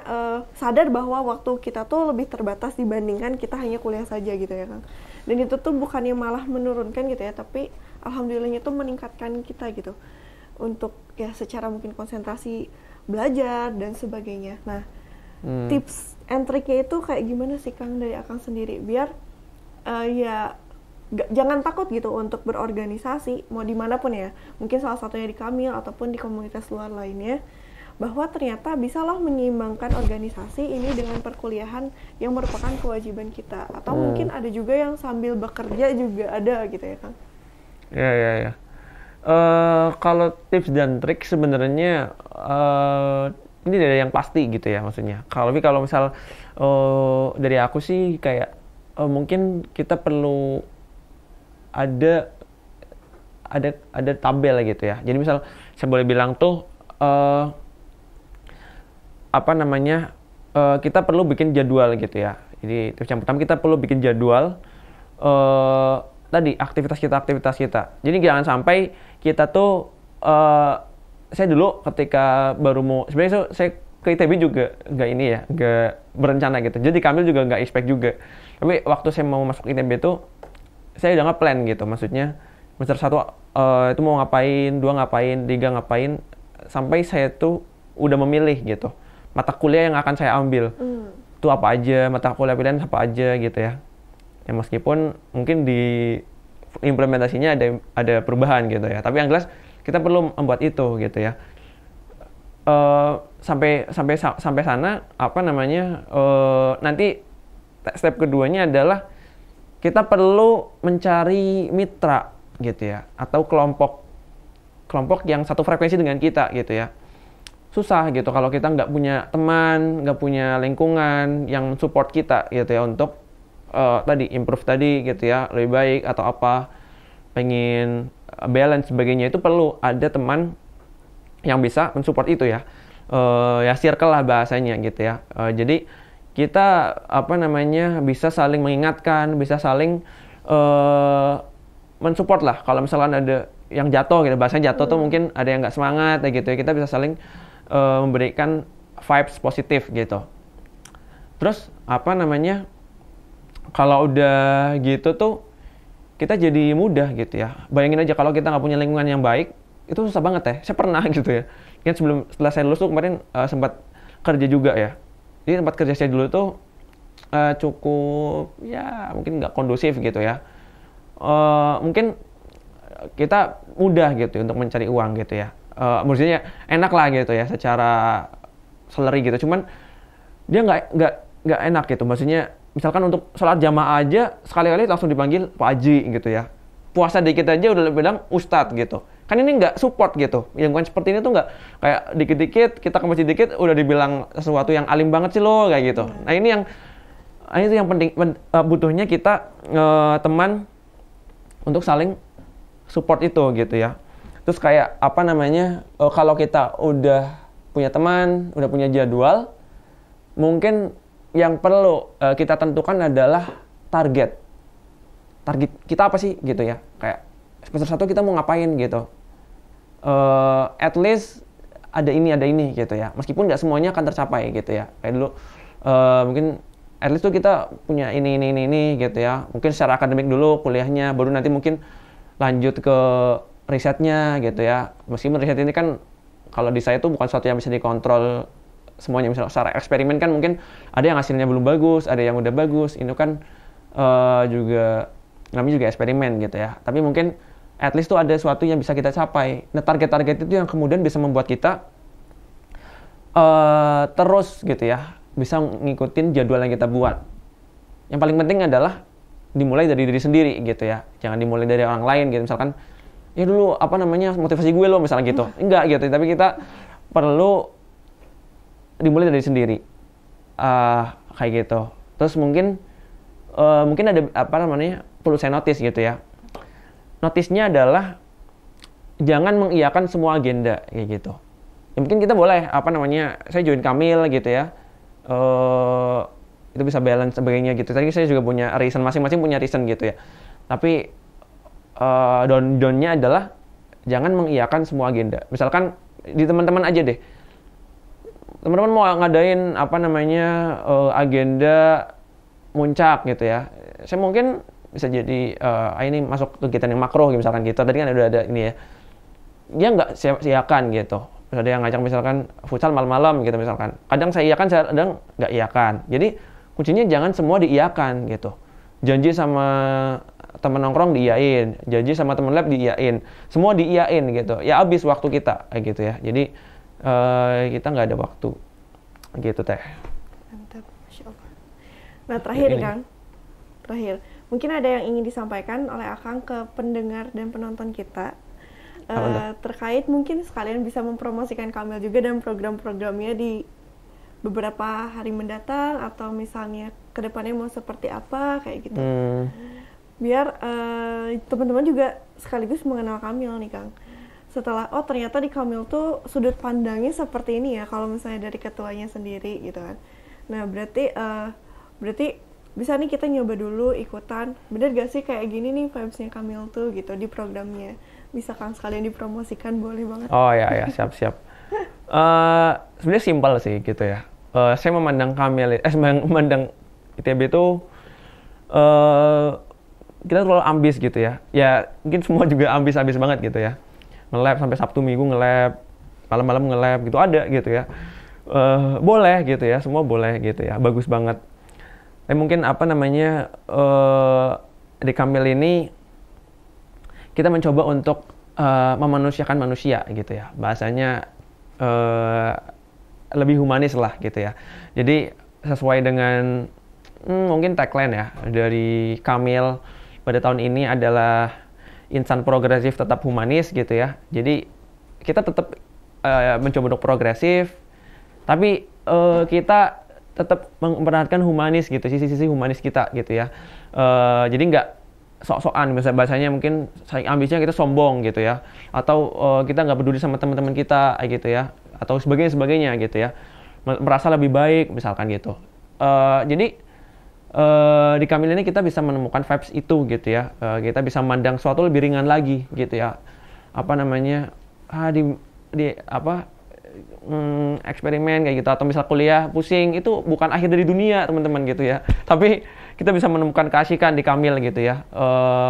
sadar bahwa waktu kita tuh lebih terbatas dibandingkan kita hanya kuliah saja gitu ya Kang. Dan itu tuh bukannya malah menurunkan gitu ya, tapi alhamdulillahnya tuh meningkatkan kita gitu untuk ya secara mungkin konsentrasi belajar dan sebagainya. Nah, tips and triknya itu kayak gimana sih Kang dari Akang sendiri biar jangan takut gitu untuk berorganisasi mau dimanapun ya, mungkin salah satunya di Kamil ataupun di komunitas luar lainnya, bahwa ternyata bisa loh menyeimbangkan organisasi ini dengan perkuliahan yang merupakan kewajiban kita, atau mungkin ada juga yang sambil bekerja juga ada gitu ya Kang. Ya. Kalau tips dan trik sebenarnya ini dari yang pasti gitu ya maksudnya. Kalau misal dari aku sih kayak mungkin kita perlu ada tabel gitu ya. Jadi misal saya boleh bilang tuh apa namanya, kita perlu bikin jadwal gitu ya. Jadi tips yang pertama, kita perlu bikin jadwal tadi aktivitas kita. Jadi jangan sampai kita tuh saya dulu ketika baru mau, sebenarnya saya ke ITB juga nggak berencana gitu. Jadi Kamil juga nggak expect juga. Tapi waktu saya mau masuk ITB tuh saya udah nge-plan gitu. Maksudnya semester 1 itu mau ngapain, 2 ngapain, 3 ngapain, sampai saya tuh udah memilih gitu mata kuliah yang akan saya ambil. Itu apa aja, mata kuliah pilihan apa aja gitu ya. Ya meskipun mungkin di implementasinya ada perubahan gitu ya. Tapi yang jelas kita perlu membuat itu gitu ya. Sampai sana apa namanya, nanti step keduanya adalah kita perlu mencari mitra gitu ya, atau kelompok yang satu frekuensi dengan kita gitu ya. Susah gitu kalau kita nggak punya teman, nggak punya lingkungan yang support kita gitu ya untuk tadi improve tadi gitu ya, lebih baik atau apa, pengen balance sebagainya. Itu perlu ada teman yang bisa mensupport itu ya. Ya circle lah bahasanya gitu ya. Jadi kita apa namanya bisa saling mengingatkan, bisa saling mensupport lah. Kalau misalkan ada yang jatuh gitu, bahasanya jatuh tuh mungkin ada yang nggak semangat ya gitu ya, kita bisa saling memberikan vibes positif gitu. Terus apa namanya, kalau udah gitu tuh kita jadi mudah gitu ya. Bayangin aja kalau kita nggak punya lingkungan yang baik, itu susah banget ya. Saya pernah gitu ya. Kan setelah saya lulus tuh kemarin sempat kerja juga ya. Jadi tempat kerja saya dulu tuh cukup ya mungkin nggak kondusif gitu ya. Mungkin kita mudah gitu untuk mencari uang gitu ya. Maksudnya enak lah gitu ya secara salary gitu. Cuman dia nggak enak gitu. Maksudnya misalkan untuk sholat jamaah aja sekali-kali langsung dipanggil Pak Haji gitu ya. Puasa dikit aja udah bilang Ustadz gitu. Kan ini nggak support gitu. Yang bukan seperti ini tuh nggak kayak dikit-dikit kita ke masjid dikit udah dibilang sesuatu yang alim banget sih lo kayak gitu. Nah ini itu yang penting, butuhnya kita teman untuk saling support itu gitu ya. Terus kayak apa namanya, kalau kita udah punya teman, udah punya jadwal, mungkin yang perlu kita tentukan adalah target kita apa sih gitu ya. Kayak semester 1 kita mau ngapain gitu. At least ada ini gitu ya. Meskipun nggak semuanya akan tercapai gitu ya. Kayak dulu mungkin at least tuh kita punya ini gitu ya. Mungkin secara akademik dulu kuliahnya, baru nanti mungkin lanjut ke risetnya gitu ya. Meskipun riset ini kan kalau di saya tuh bukan sesuatu yang bisa dikontrol semuanya. Misalnya secara eksperimen kan mungkin ada yang hasilnya belum bagus, ada yang udah bagus. Ini kan juga namanya juga eksperimen gitu ya. Tapi mungkin at least tuh ada sesuatu yang bisa kita capai. Nah target-target itu yang kemudian bisa membuat kita terus gitu ya, bisa ngikutin jadwal yang kita buat. Yang paling penting adalah dimulai dari diri sendiri gitu ya. Jangan dimulai dari orang lain gitu. Misalkan ya dulu apa namanya motivasi gue lo misalnya gitu. Enggak gitu, tapi kita perlu dimulai dari sendiri. Kayak gitu. Terus mungkin ada apa namanya perlu saya notice gitu ya. Notisnya adalah jangan mengiyakan semua agenda kayak gitu. Ya mungkin kita boleh apa namanya, saya join Kamil gitu ya. Itu bisa balance sebagainya gitu. Tadi saya juga punya reason, masing-masing punya reason gitu ya. Tapi down-nya adalah jangan mengiyakan semua agenda. Misalkan di teman-teman aja deh. Teman-teman mau ngadain apa namanya agenda muncak gitu ya. Saya mungkin bisa jadi ini masuk kegiatan yang makro misalkan gitu. Tadi kan ada ini ya. Dia nggak siakan gitu. Terus ada yang ngajak misalkan futsal malam-malam gitu misalkan. Kadang saya iyakan, kadang nggak iyakan. Jadi kuncinya jangan semua diiyakan gitu. Janji sama teman nongkrong diiyain, janji sama teman lab diiyain, semua diiyain gitu. Ya habis waktu kita kayak gitu ya. Jadi kita nggak ada waktu gitu teh. Mantap, Masya Allah. Nah terakhir nih Kang, mungkin ada yang ingin disampaikan oleh Akang ke pendengar dan penonton kita terkait mungkin sekalian bisa mempromosikan Kamil juga dan program-programnya di beberapa hari mendatang atau misalnya kedepannya mau seperti apa kayak gitu. Biar teman-teman juga sekaligus mengenal Kamil nih Kang. setelah oh ternyata di Kamil tuh sudut pandangnya seperti ini ya kalau misalnya dari ketuanya sendiri gitu kan. Nah berarti bisa nih kita nyoba dulu ikutan, bener gak sih kayak gini nih vibes-nya Kamil tuh gitu di programnya, bisa kan sekalian dipromosikan, boleh banget. Oh ya siap. Sebenarnya simpel sih gitu ya. Saya memandang memandang ITB itu kita terlalu ambis gitu ya. Ya mungkin semua juga ambis banget gitu ya. Nge-lab sampai Sabtu Minggu nge-lab, malam-malam nge-lab gitu ada gitu ya. Boleh gitu ya, semua boleh gitu ya, bagus banget. Tapi mungkin di Kamil ini kita mencoba untuk memanusiakan manusia gitu ya. Bahasanya lebih humanis lah gitu ya. Jadi sesuai dengan mungkin tagline ya dari Kamil pada tahun ini adalah insan progresif tetap humanis gitu ya. Jadi kita tetap mencoba untuk progresif, tapi kita tetap memperhatikan humanis gitu, sisi-sisi humanis kita gitu ya. Jadi nggak sok-sokan, misalnya bahasanya mungkin saking ambisnya kita sombong gitu ya, atau kita nggak peduli sama teman-teman kita gitu ya, atau sebagainya gitu ya, merasa lebih baik misalkan gitu. Jadi di Kamil ini kita bisa menemukan vibes itu gitu ya. Kita bisa memandang sesuatu lebih ringan lagi gitu ya. Eksperimen kayak gitu, atau misal kuliah pusing, itu bukan akhir dari dunia teman-teman gitu ya. Tapi kita bisa menemukan keasikan di Kamil gitu ya.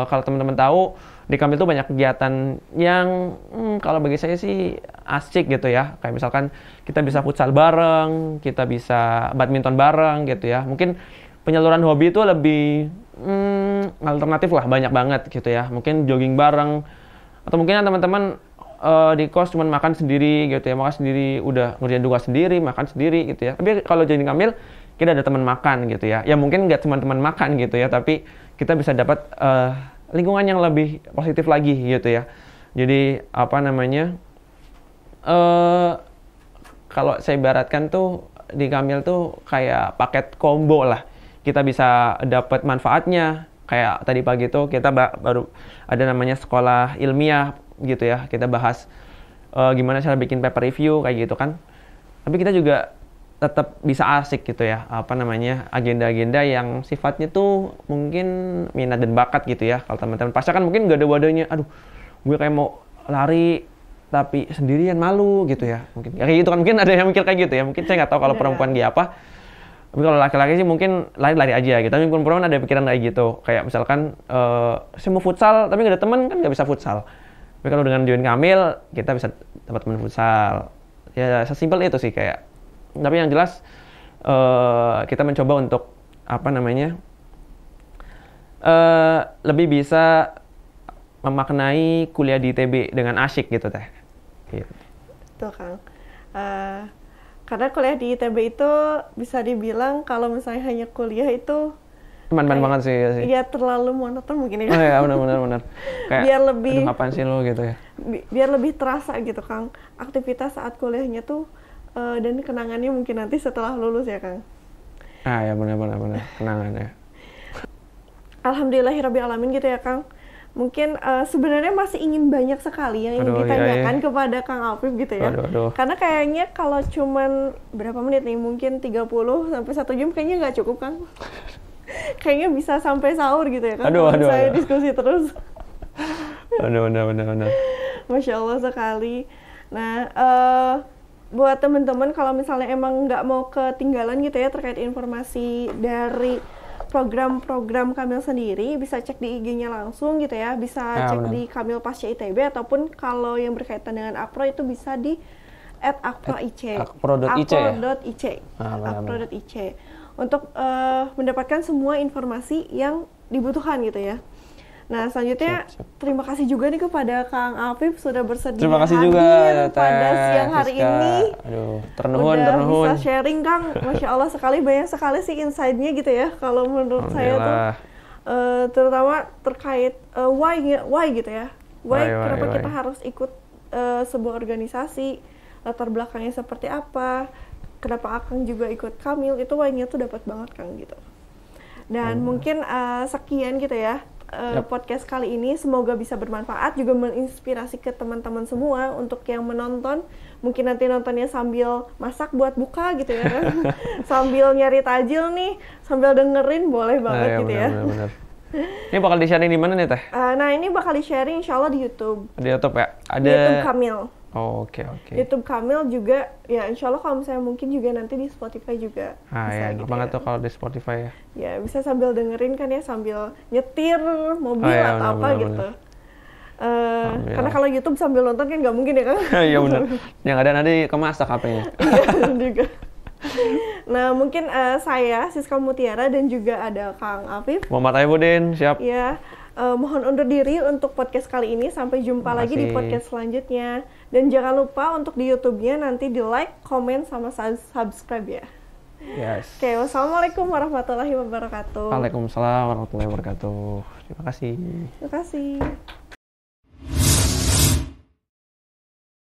Kalau teman-teman tahu di Kamil tuh banyak kegiatan yang kalau bagi saya sih asik gitu ya. Kayak misalkan kita bisa futsal bareng, kita bisa badminton bareng gitu ya. Mungkin penyaluran hobi itu lebih alternatif lah, banyak banget gitu ya. Mungkin jogging bareng, atau mungkin teman-teman di kos cuma makan sendiri gitu ya, makan sendiri, udah ngerjain tugas sendiri, makan sendiri gitu ya. Tapi kalau jadi Kamil, kita ada teman makan gitu ya. Ya mungkin nggak cuma teman makan gitu ya, tapi kita bisa dapat lingkungan yang lebih positif lagi gitu ya. Jadi kalau saya ibaratkan tuh di Kamil tuh kayak paket combo lah. Kita bisa dapat manfaatnya. Kayak tadi pagi tuh kita baru ada namanya sekolah ilmiah gitu ya, kita bahas gimana cara bikin paper review kayak gitu kan. Tapi kita juga tetap bisa asik gitu ya, agenda-agenda yang sifatnya tuh mungkin minat dan bakat gitu ya. Kalau teman-teman pasca kan mungkin gak ada wadahnya, aduh gue kayak mau lari tapi sendirian malu gitu ya, mungkin kayak gitu kan. Mungkin ada yang mikir kayak gitu ya, mungkin saya nggak tahu kalau perempuan dia apa. Tapi kalau laki-laki sih mungkin lari-lari aja gitu. Tapi perempuan ada pikiran kayak gitu, kayak misalkan saya mau futsal tapi nggak ada teman, kan nggak bisa futsal. Tapi kalau dengan join Kamil, kita bisa dapat teman futsal. Ya sesimpel itu sih kayak. Tapi yang jelas kita mencoba untuk lebih bisa memaknai kuliah di ITB dengan asyik gitu teh. Gitu. Tuh Kang. Karena kuliah di ITB itu bisa dibilang kalau misalnya hanya kuliah itu teman-teman banget sih. Iya, terlalu monoton mungkin ya. Oh iya, benar. Kayak biar lebih aduh, apaan sih lo gitu ya. Biar lebih terasa gitu Kang, aktivitas saat kuliahnya tuh dan kenangannya mungkin nanti setelah lulus ya Kang. Ya benar kenangannya. Alhamdulillahirabbil alamin gitu ya Kang. Mungkin sebenarnya masih ingin banyak sekali yang ingin ditanyakan kepada Kang Afif gitu ya. Aduh. Karena kayaknya kalau cuman berapa menit nih, mungkin 30 sampai 1 jam kayaknya nggak cukup Kang. Kayaknya bisa sampai sahur gitu ya Kang. Kalau saya diskusi terus. Benar. Masya Allah sekali. Nah, buat teman-teman kalau misalnya emang nggak mau ketinggalan gitu ya terkait informasi dari program-program Kamil sendiri, bisa cek di IG-nya langsung gitu ya, bisa cek di Kamil Pasca ITB, ataupun kalau yang berkaitan dengan Akpro itu bisa di @akpro.ic. Akpro.ic untuk mendapatkan semua informasi yang dibutuhkan gitu ya. Nah, selanjutnya terima kasih juga nih kepada Kang Afif sudah bersedia terima kasih hadir juga, pada siang hari ini. Aduh, ternuhun. Bisa sharing Kang, Masya Allah sekali, banyak sekali sih insight-nya gitu ya. Kalau menurut saya tuh, terutama terkait why gitu ya. Why kenapa kita harus ikut sebuah organisasi, latar belakangnya seperti apa, kenapa Akang juga ikut Kamil, itu why-nya tuh dapat banget Kang gitu. Dan mungkin sekian gitu ya podcast kali ini. Semoga bisa bermanfaat, juga menginspirasi ke teman-teman semua untuk yang menonton. Mungkin nanti nontonnya sambil masak buat buka gitu ya kan. Sambil nyari tajil nih, sambil dengerin boleh banget gitu ya. Benar. Ini bakal di-sharing di mana nih Teh? Nah ini bakal di-sharing insya Allah di YouTube. Di YouTube ya? Ada... Di YouTube Kamil. Oh, oke. YouTube Kamil juga, ya insya Allah kalau misalnya mungkin juga nanti di Spotify juga. Ah ya, gitu banget tuh kalau di Spotify ya. Ya bisa sambil dengerin kan ya, sambil nyetir mobil ya, atau apa benar, gitu. Karena kalau YouTube sambil nonton kan nggak mungkin ya kan? Iya benar. Yang ada nanti kemasak HP-nya. Iya juga. Nah mungkin saya Siska Mutiara dan juga ada Kang Afif. Muhammad Aibuddin, siap. Ya, mohon undur diri untuk podcast kali ini. Sampai jumpa lagi di podcast selanjutnya. Dan jangan lupa untuk di YouTube-nya nanti di like, komen, sama subscribe ya. Yes. Oke, wassalamualaikum warahmatullahi wabarakatuh. Waalaikumsalam warahmatullahi wabarakatuh. Terima kasih. Terima kasih.